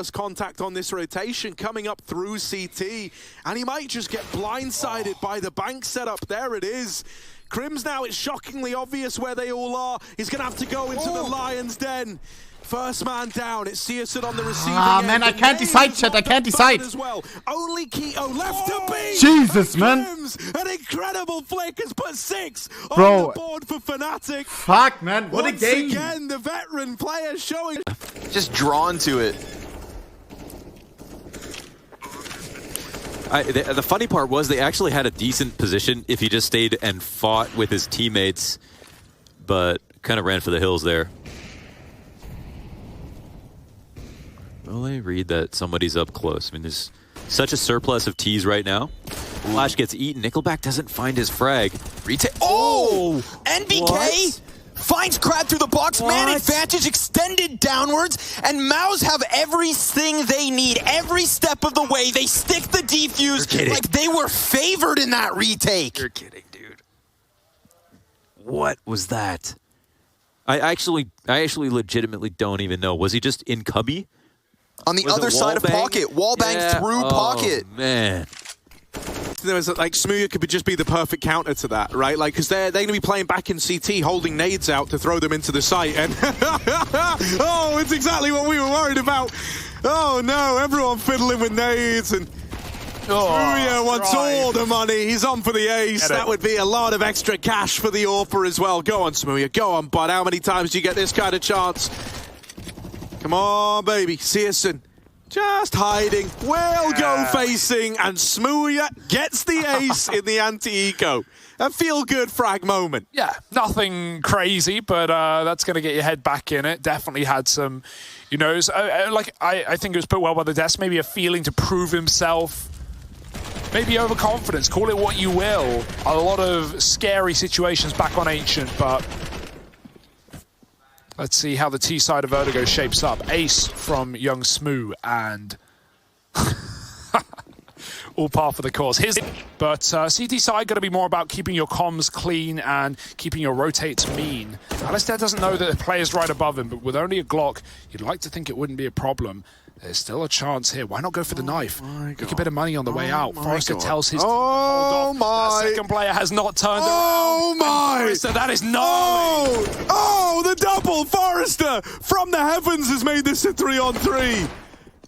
first contact on this rotation, coming up through CT, and he might just get blindsided by the bank setup. There it is. Krimz now, it's shockingly obvious where they all are. He's going to have to go into the Lion's Den. First man down, it's Searson on the receiving end. Man, I can't decide, chat, I can't decide. As well. Only Keto left to be. Jesus, man. Krimz, an incredible flick has put 6 on the board for Fnatic. Fuck, man, what a game. Once again, the veteran player showing. Just drawn to it. The funny part was they actually had a decent position if he just stayed and fought with his teammates, but kind of ran for the hills there. Well, they read that somebody's up close. I mean, there's such a surplus of T's right now. Flash gets eaten. Nickelback doesn't find his frag. Oh! NBK finds Crab through the box. Man advantage extended downwards. And Maus have everything they need. Every step of the way. They stick the defuse like they were favored in that retake. You're kidding, dude. What was that? I actually legitimately don't even know. Was he just in cubby? On the other side of pocket. Wall bang through pocket. Man. There was like Smooya could just be the perfect counter to that, right? Like, because they're going to be playing back in CT, holding nades out to throw them into the site, and oh, it's exactly what we were worried about. Oh no, everyone fiddling with nades, and Smooya wants all the money. He's on for the ace. That would be a lot of extra cash for the AWPer as well. Go on, Smooya, go on, bud. How many times do you get this kind of chance? Come on, baby. Searson just hiding. Will go facing, and Smooya gets the ace in the anti-eco. A feel-good frag moment. Yeah, nothing crazy, but that's going to get your head back in it. Definitely had some, you know, I think it was put well by the desk. Maybe a feeling to prove himself. Maybe overconfidence. Call it what you will. A lot of scary situations back on Ancient, but let's see how the T side of Vertigo shapes up. Ace from young Smoo, and all par for the course. But CT side going to be more about keeping your comms clean and keeping your rotates mean. Alistair doesn't know that the player's right above him, but with only a Glock, you'd like to think it wouldn't be a problem. There's still a chance here. Why not go for the knife? Make a bit of money on the way out. Forrester tells his team to hold off. That second player has not turned around. Forrester, that is gnarly. Oh, the double. Forrester from the heavens has made this a 3-on-3.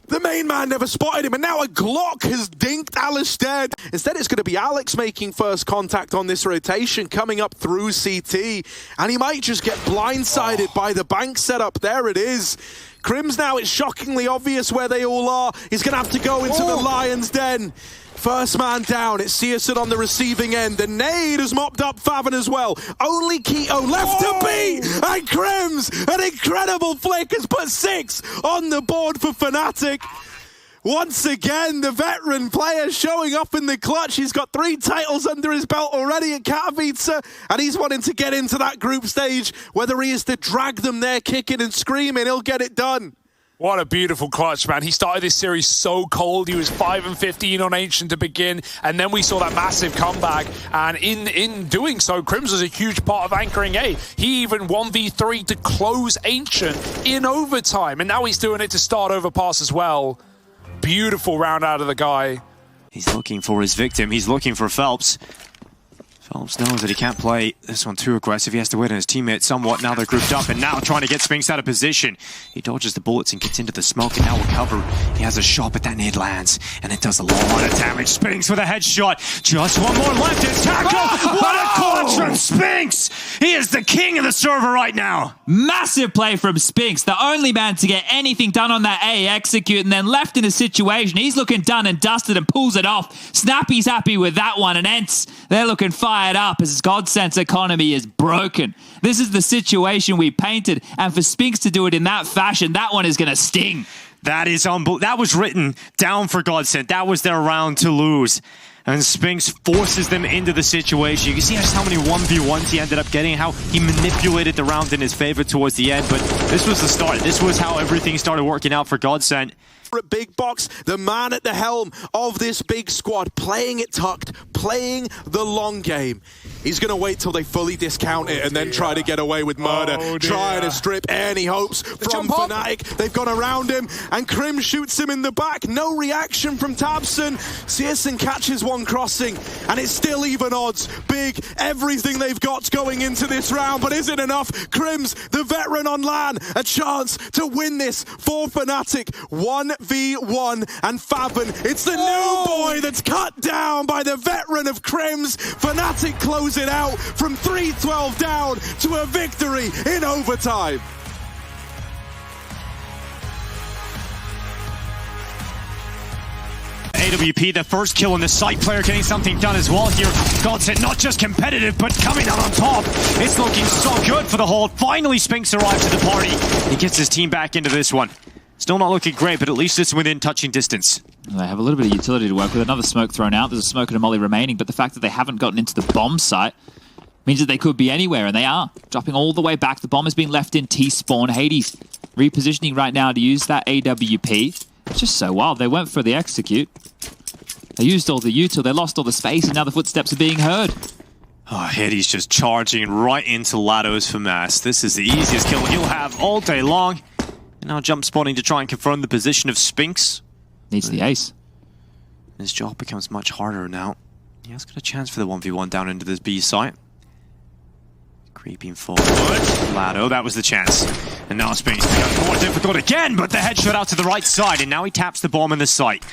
The main man never spotted him, and now a Glock has dinked Alistair. Instead, it's going to be Alex making first contact on this rotation, coming up through CT, and he might just get blindsided by the bank setup. There it is. Krimz now, it's shockingly obvious where they all are. He's going to have to go into the Lion's Den. First man down, it's Searson on the receiving end. The nade has mopped up Faven as well. Only Keto left to be, and Krimz, an incredible flick, has put 6 on the board for Fnatic. Once again, the veteran player showing up in the clutch. He's got 3 titles under his belt already at Katowice, and he's wanting to get into that group stage. Whether he is to drag them there kicking and screaming, he'll get it done. What a beautiful clutch, man. He started this series so cold. He was 5-15 on Ancient to begin, and then we saw that massive comeback. And in doing so, Krimz was a huge part of anchoring A. He even 1v3 to close Ancient in overtime, and now he's doing it to start overpass as well. Beautiful round out of the guy. He's looking for his victim. He's looking for Phelps. Phelps knows that he can't play this one too aggressive. He has to wait on his teammate somewhat. Now they're grouped up, and now trying to get Spinks out of position. He dodges the bullets and gets into the smoke, and now will cover. He has a shot, but that nade lands, and it does a lot of damage. Spinks with a headshot. Just one more left. It's tackle. What a clutch from Spinks! He is the king of the server right now. Massive play from Spinks, the only man to get anything done on that A execute, and then left in a situation. He's looking done and dusted and pulls it off. Snappy's happy with that one, and Ents, they're looking fired up as his Godsense economy is broken. This is the situation we painted, and for Spinks to do it in that fashion, that one is going to sting. That is that was written down for Godsent. That was their round to lose. And Spinks forces them into the situation. You can see just how many 1v1s he ended up getting, how he manipulated the round in his favor towards the end. But this was the start. This was how everything started working out for Godsent. At big box, the man at the helm of this big squad, playing it tucked, playing the long game. He's going to wait till they fully discount it and then try to get away with murder, trying to strip any hopes from Fnatic. They've gone around him, and Krimz shoots him in the back. No reaction from tabseN. CSGO catches one crossing, and it's still even odds. Big, everything they've got going into this round, but is it enough? Krimz, the veteran on LAN, a chance to win this for Fnatic. 1v1, and Faben, it's the new boy that's cut down by the veteran of Krimz. Fnatic close it out from 3-12 down to a victory in overtime. AWP, the first kill on the site, player getting something done as well here. Godsend, not just competitive, but coming out on top. It's looking so good for the Hold. Finally, Spinks arrives to the party. He gets his team back into this one. Still not looking great, but at least it's within touching distance. They have a little bit of utility to work with. Another smoke thrown out. There's a smoke and a molly remaining, but the fact that they haven't gotten into the bomb site means that they could be anywhere, and they are. Dropping all the way back. The bomb has been left in T-spawn. Hades repositioning right now to use that AWP. It's just so wild. They went for the execute. They used all the util. They lost all the space, and now the footsteps are being heard. Oh, Hades just charging right into Lado's FAMAS. This is the easiest kill he'll have all day long. And now jump spawning to try and confirm the position of Spinks. Needs the ace. His job becomes much harder now. He has got a chance for the 1v1 down into this B site. Creeping forward. Lado, that was the chance. And now Spinks becomes more difficult again, but the headshot out to the right side, and now he taps the bomb in the site.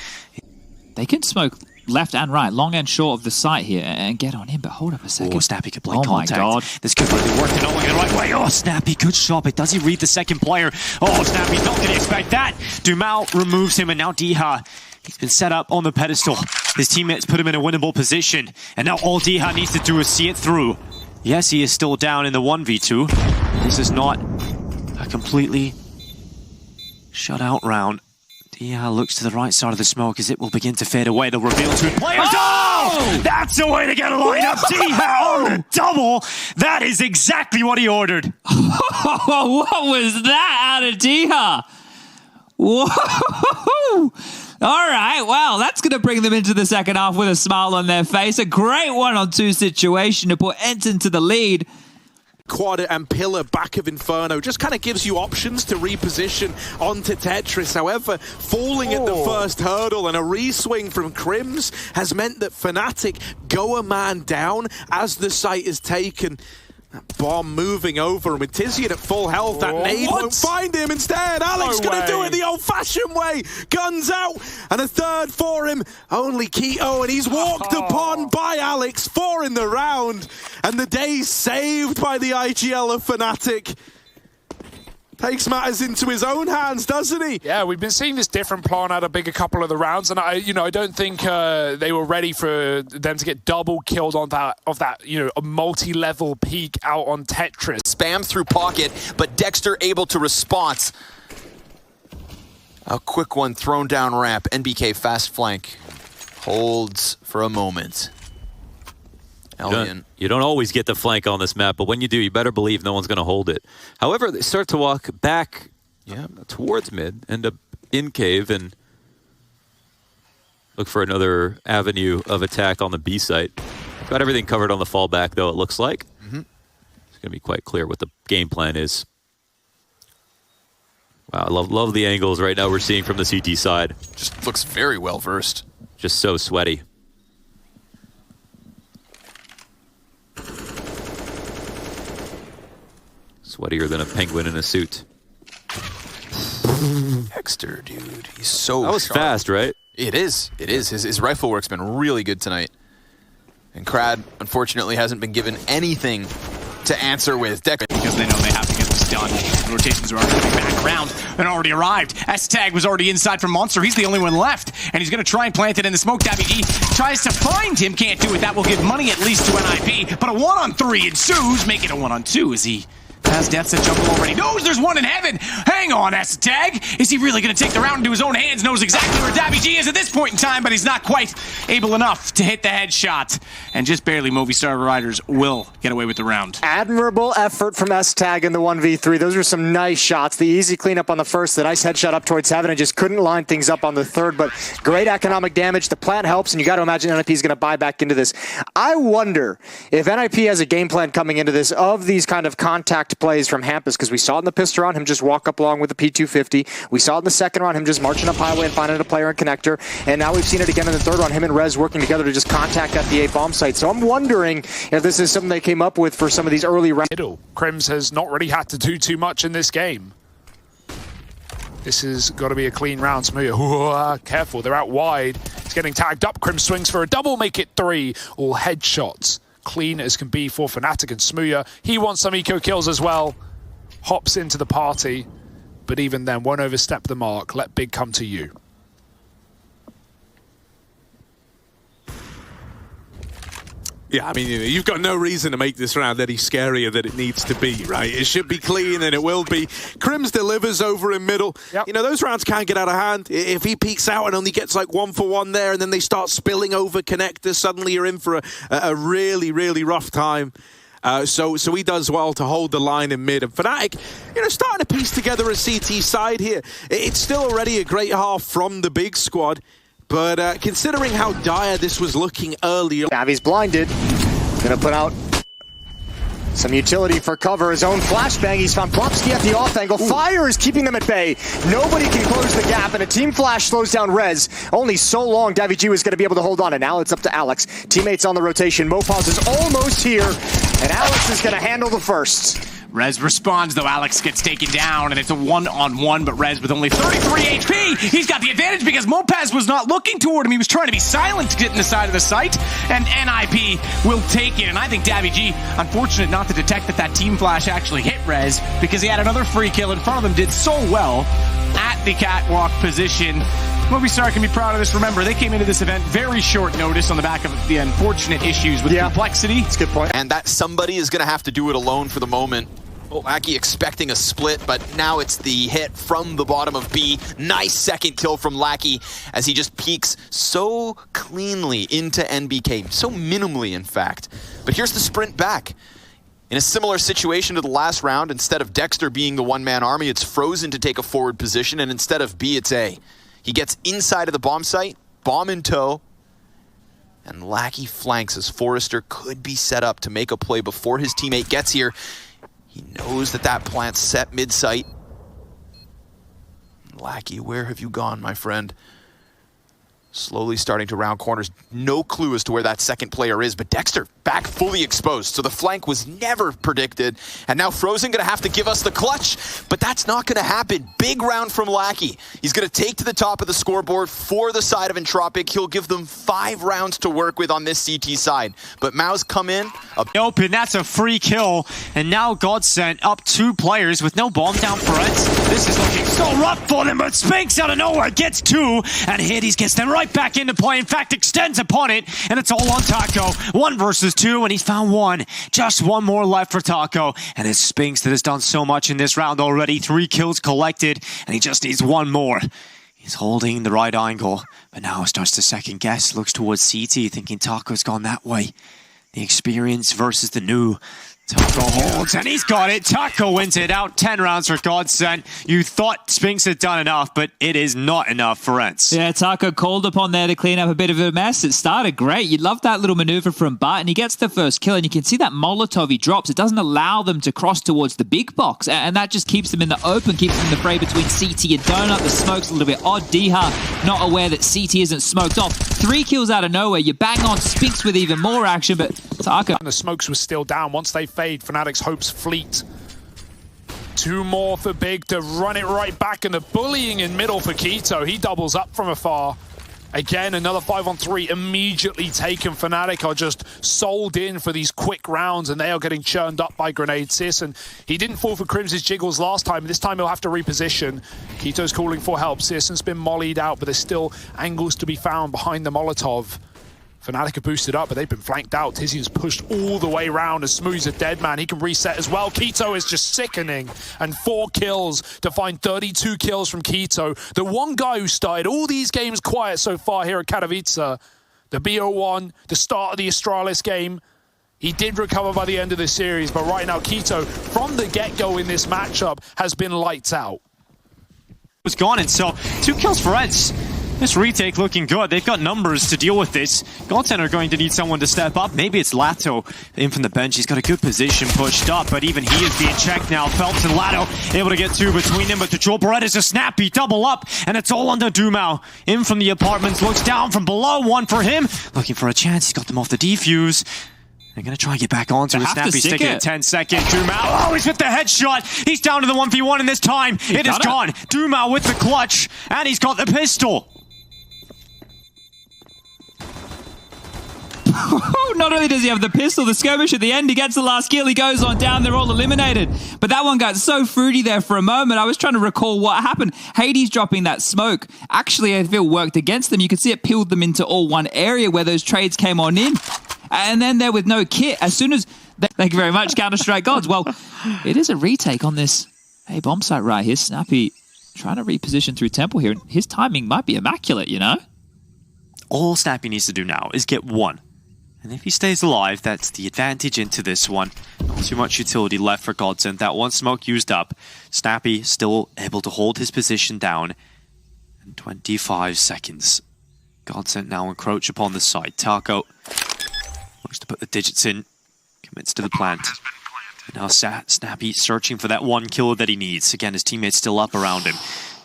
They can smoke left and right, long and short of the site here, and get on him, but hold up a second. Oh, Snappy could play contact. My God. This could really work, not going the right way. Oh, Snappy, good shot, but does he read the second player? Oh, Snappy's not going to expect that. Dumal removes him, and now Diha, he's been set up on the pedestal. His teammates put him in a winnable position, and now all Diha needs to do is see it through. Yes, he is still down in the 1v2. This is not a completely shut out round. Diha looks to the right side of the smoke as it will begin to fade away. They'll reveal two players. Oh! That's the way to get a lineup. Diha on the double. That is exactly what he ordered. What was that out of Diha? Whoa! All right, well, that's going to bring them into the second half with a smile on their face. A great 1-on-2 situation to put Ensign to the lead. Quad and Pillar back of Inferno just kind of gives you options to reposition onto Tetris. However, falling at the first hurdle and a re-swing from Krimz has meant that Fnatic go a man down as the site is taken. That bomb moving over, and with Tizian at full health, that nade won't find him. Instead, Alex gonna do it the old-fashioned way. Guns out, and a third for him. Only Keto, and he's walked upon by Alex. 4 in the round, and the day's saved by the IGL of Fnatic. Takes matters into his own hands, doesn't he? Yeah, we've been seeing this different plan out of big a couple of the rounds, and I don't think they were ready for them to get double killed on that a multi-level peak out on Tetris. Spam through pocket, but Dexter able to respond. A quick one thrown down ramp. NBK fast flank holds for a moment. You don't always get the flank on this map, but when you do, you better believe no one's going to hold it. However, they start to walk back towards mid, end up in cave, and look for another avenue of attack on the B site. Got everything covered on the fallback, though, it looks like. It's going to be quite clear what the game plan is. Wow, I love the angles right now we're seeing from the CT side. Just looks very well versed. Just so sweaty. Sweatier than a penguin in a suit. Dexter, dude, he's so That was sharp. fast, right? It is. It is. His rifle work's been really good tonight. And Krad, unfortunately, hasn't been given anything to answer with. Because they know they have to get this done. Rotations are already coming back around and already arrived. S-Tag was already inside from Monster. He's the only one left. And he's going to try and plant it in the smoke. WD tries to find him. Can't do it. That will give money at least to NIP. But a 1-on-3 ensues. Make it a 1-on-2 as he Has deaths at jungle already. Knows there's one in heaven. Hang on, Tag. Is he really going to take the round into his own hands? Knows exactly where daviG is at this point in time, but he's not quite able enough to hit the headshot. And just barely, Movistar Riders will get away with the round. Admirable effort from Tag in the 1v3. Those were some nice shots. The easy cleanup on the first, the nice headshot up towards heaven, and just couldn't line things up on the third, but great economic damage. The plant helps, and you got to imagine NIP is going to buy back into this. I wonder if NIP has a game plan coming into this of these kind of contact plays from Hampus, because we saw it in the pistol round, him just walk up along with the P250. We saw it in the second round, him just marching up highway and finding a player and connector. And now we've seen it again in the third round, him and Rez working together to just contact at the A bomb site. So I'm wondering if this is something they came up with for some of these early rounds. Krimz has not really had to do too much in this game. This has got to be a clean round. Smooya, careful, they're out wide. It's getting tagged up. Krimz swings for a double, make it 3. All headshots. Clean as can be for Fnatic and Smooya. He wants some eco kills as well. Hops into the party, but even then won't overstep the mark. Let big come to you. Yeah, I mean, you've got no reason to make this round any scarier than it needs to be, right? It should be clean, and it will be. Krimz delivers over in middle. Yep. You know, those rounds can get out of hand. If he peeks out and only gets like 1 for 1 there, and then they start spilling over connectors, suddenly you're in for a really, really rough time. So he does well to hold the line in mid. And Fnatic, you know, starting to piece together a CT side here. It's still already a great half from the big squad. But considering how dire this was looking earlier... Navi's blinded. Gonna put out some utility for cover. His own flashbang. He's found Plopsky at the off angle. Fire is keeping them at bay. Nobody can close the gap, and a team flash slows down Rez. Only so long daviG was going to be able to hold on, and now it's up to Alex. Teammates on the rotation. Mopaz is almost here, and Alex is going to handle the first. Rez responds, though Alex gets taken down, and it's a 1-on-1, but Rez with only 33 HP, he's got the advantage because Mopaz was not looking toward him. He was trying to be silent to get in the side of the site, and NIP will take it. And I think daviG, unfortunate not to detect that team flash actually hit Rez, because he had another free kill in front of him, did so well at the catwalk position. Movistar can be proud of this. Remember, they came into this event very short notice on the back of the unfortunate issues with complexity. That's a good point. And that somebody is going to have to do it alone for the moment. Aki expecting a split, but now it's the hit from the bottom of B. Nice second kill from Lackey as he just peeks so cleanly into NBK. So minimally, in fact. But here's the sprint back. In a similar situation to the last round, instead of Dexter being the one-man army, it's Frozen to take a forward position, and instead of B, it's A. He gets inside of the bomb site, bomb in tow, and Lackey flanks as Forrester could be set up to make a play before his teammate gets here. He knows that plant's set mid-site. Lackey, where have you gone, my friend? Slowly starting to round corners. No clue as to where that second player is, but Dexter back fully exposed. So the flank was never predicted. And now Frozen going to have to give us the clutch, but that's not going to happen. Big round from Lackey. He's going to take to the top of the scoreboard for the side of Entropic. He'll give them 5 rounds to work with on this CT side. But Mao's come in. Open, that's a free kill. And now Godsent up 2 players with no bomb down for it. This is looking so rough for them, but Spinks out of nowhere gets 2. And Hades gets them right back into play. In fact, extends upon it. And it's all on Taco. 1 versus 2, and he's found 1. Just 1 more left for Taco. And it's Spinks that has done so much in this round already. 3 kills collected, and he just needs 1 more. He's holding the right angle, but now starts to second guess. Looks towards CT, thinking Taco's gone that way. The experience versus the new. Taco holds, and he's got it. Taco wins it out. 10 rounds for Godsent. You thought Spinks had done enough, but it is not enough for Ents. Yeah, Taco called upon there to clean up a bit of a mess. It started great. You love that little maneuver from Bart, and he gets the first kill, and you can see that Molotov he drops. It doesn't allow them to cross towards the big box, and that just keeps them in the open, keeps them in the fray between CT and Donut. The smoke's a little bit odd. Diha not aware that CT isn't smoked off. 3 kills out of nowhere. You bang on Spinks with even more action, but Taco... And the smokes was still down once they fade. Fnatic's hopes fleet. 2 more for Big to run it right back, and the bullying in middle for Keto. He doubles up from afar. Again, another 5-on-3 immediately taken. Fnatic are just sold in for these quick rounds, and they are getting churned up by grenade Sis. And he didn't fall for Krimz's jiggles last time. This time he'll have to reposition. Keto's calling for help. Sisson's been mollied out, but there's still angles to be found behind the Molotov. Fnatic have boosted up, but they've been flanked out. Tizian's pushed all the way round as Smooth's a dead man. He can reset as well. Keto is just sickening. And 4 kills to find 32 kills from Keto. The one guy who started all these games quiet so far here at Katowice, the BO1, the start of the Astralis game, he did recover by the end of the series, but right now Keto, from the get-go in this matchup, has been lights out. Was gone, and so 2 kills for Reds. This retake looking good. They've got numbers to deal with this. Godsend are going to need someone to step up. Maybe it's Lato in from the bench. He's got a good position pushed up, but even he is being checked now. Phelps and Lato able to get 2 between them, but the Joel Barrett is a snappy double up, and it's all under Dumau. In from the apartments, looks down from below. 1 for him. Looking for a chance. He's got them off the defuse. They're going to try and get back onto it. Snappy sticking at 10 seconds. Dumau, oh, he's with the headshot. He's down to the 1v1, and this time it is gone. Dumau with the clutch, and he's got the pistol. Not only does he have the pistol, the skirmish at the end, he gets the last kill, he goes on down, they're all eliminated. But that one got so fruity there for a moment. I was trying to recall what happened. Hades dropping that smoke actually, I feel, worked against them. You could see it peeled them into all one area where those trades came on in. And then they're with no kit. As soon as... Thank you very much, Counter-Strike Gods. Well, it is a retake on this bomb site right here. Snappy trying to reposition through Temple here. His timing might be immaculate, you know? All Snappy needs to do now is get 1. And if he stays alive, that's the advantage into this one. Not too much utility left for Godsend. That one smoke used up. Snappy still able to hold his position down. And 25 seconds. Godsend now encroach upon the site. Taco looks to put the digits in. Commits to the plant. And now Snappy searching for that 1 kill that he needs. Again, his teammates still up around him.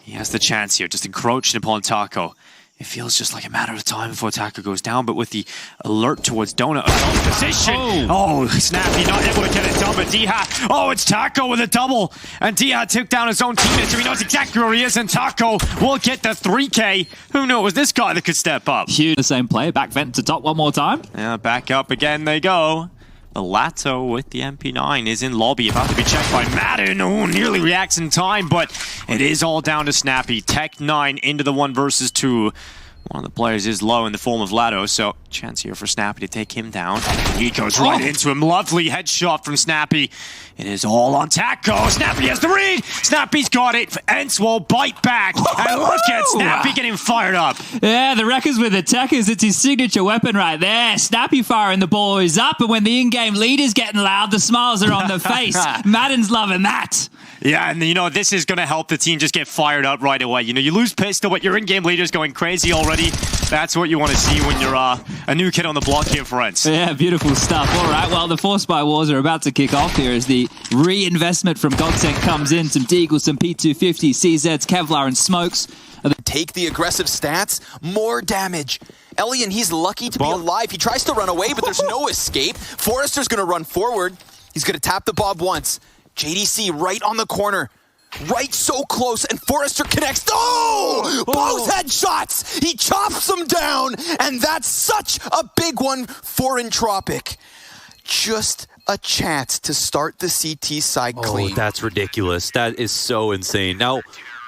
He has the chance here, just encroaching upon Taco. It feels just like a matter of time before Taco goes down, but with the alert towards Donut position. Oh, Snappy not able to get it done, but Diha. Oh, it's Taco with a double. And Diha took down his own teammate, so he knows exactly where he is, and Taco will get the 3K. Who knew it was this guy that could step up? Huge. The same play, back vent to top one more time. Yeah, back up again they go. The Lato with the MP9 is in lobby, about to be checked by Madden, who nearly reacts in time, but it is all down to Snappy. Tech 9 into the 1 versus 2. One of the players is low in the form of Lato, so chance here for Snappy to take him down. He goes right into him. Lovely headshot from Snappy. It is all on Taco. Snappy has the read. Snappy's got it. Ents will bite back. And look at Snappy getting fired up. Yeah, the Wreckers with the techers. It's his signature weapon right there. Snappy firing the boys up, and when the in-game leader's getting loud, the smiles are on the face. Madden's loving that. Yeah, and you know, this is going to help the team just get fired up right away. You know, you lose pistol, but your in-game leader's going crazy already. That's what you want to see when you're a new kid on the block here, friends. Yeah, beautiful stuff. All right, well, the Force by Wars are about to kick off here as the reinvestment from Godsend comes in. Some Deagles, some P250, CZs, Kevlar, and Smokes. Take the aggressive stats, more damage. Elian, he's lucky to be alive. He tries to run away, but there's no escape. Forrester's going to run forward. He's going to tap the Bob once. JDC right on the corner. Right so close, and Forrester connects. Oh! Both headshots! He chops them down, and that's such a big one for Entropic. Just a chance to start the CT side clean. Oh, that's ridiculous. That is so insane. Now,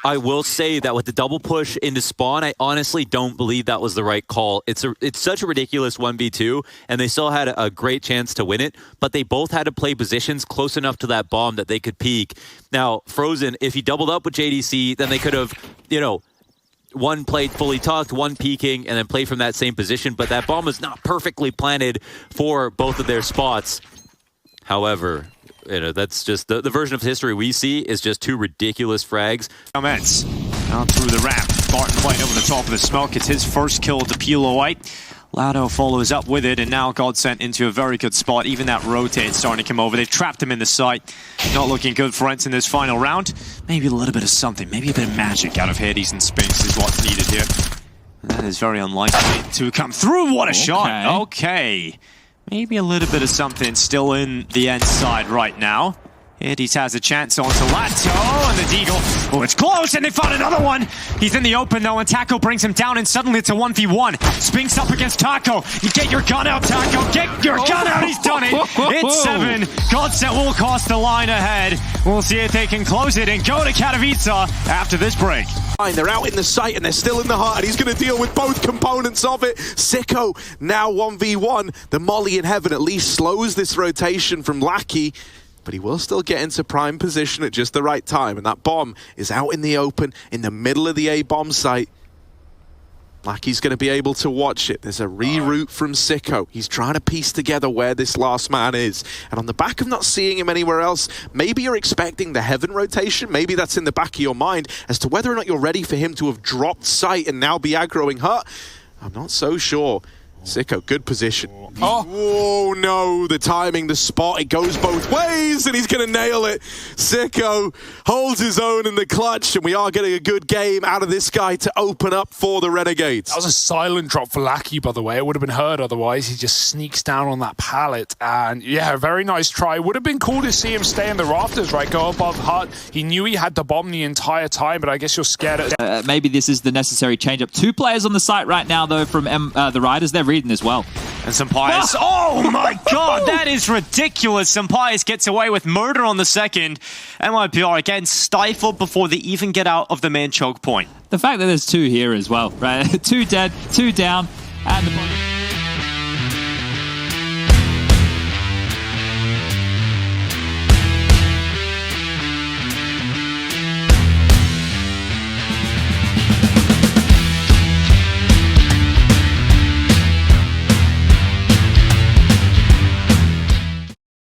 I will say that with the double push into spawn, I honestly don't believe that was the right call. It's such a ridiculous 1v2, and they still had a great chance to win it, but they both had to play positions close enough to that bomb that they could peek. Now, Frozen, if he doubled up with JDC, then they could have, you know, one played fully tucked, one peeking, and then played from that same position, but that bomb was not perfectly planted for both of their spots. However, you know, that's just the version of history we see is just 2 ridiculous frags. Comments out through the ramp. Barton White over the top of the smoke. It's his first kill to Pilo White. Lado follows up with it, and now Godsend into a very good spot. Even that rotate starting to come over. They've trapped him in the site. Not looking good for Ents in this final round. Maybe a little bit of something. Maybe a bit of magic out of Hades and Spinks is what's needed here. And that is very unlikely to come through. What a shot. Okay. Maybe a little bit of something still in the end side right now. Eddies has a chance onto Lato, and the Deagle. Oh, it's close, and they found another one. He's in the open, though, and Taco brings him down, and suddenly it's a 1v1. Spinks up against Taco. You get your gun out, Taco. Get your gun out. He's done it. It's 7. Godset will cost the line ahead. We'll see if they can close it and go to Katowice after this break. They're out in the site and they're still in the heart, and he's going to deal with both components of it. Sicko now 1v1. The molly in heaven at least slows this rotation from Lackey, but he will still get into prime position at just the right time, and that bomb is out in the open in the middle of the A bomb site. Lackey's going to be able to watch it. There's a reroute from Sicko. He's trying to piece together where this last man is. And on the back of not seeing him anywhere else, maybe you're expecting the heaven rotation. Maybe that's in the back of your mind as to whether or not you're ready for him to have dropped sight and now be aggroing Hut. I'm not so sure. Sicko, good position. Oh no, the timing, the spot, it goes both ways, and he's going to nail it. Sicko holds his own in the clutch, and we are getting a good game out of this guy to open up for the Renegades. That was a silent drop for Lackey, by the way. It would have been heard otherwise. He just sneaks down on that pallet, and yeah, very nice try. Would have been cool to see him stay in the rafters, right? Go above Hut. He knew he had the bomb the entire time, but I guess you're scared at maybe this is the necessary change-up. 2 players on the site right now, though, from the Riders. They're reading as well. And Sampaius, oh my god, that is ridiculous. Sampaius gets away with murder on the second. NYPR again stifled before they even get out of the main choke point. The fact that there's 2 here as well, right? 2 dead, 2 down, and the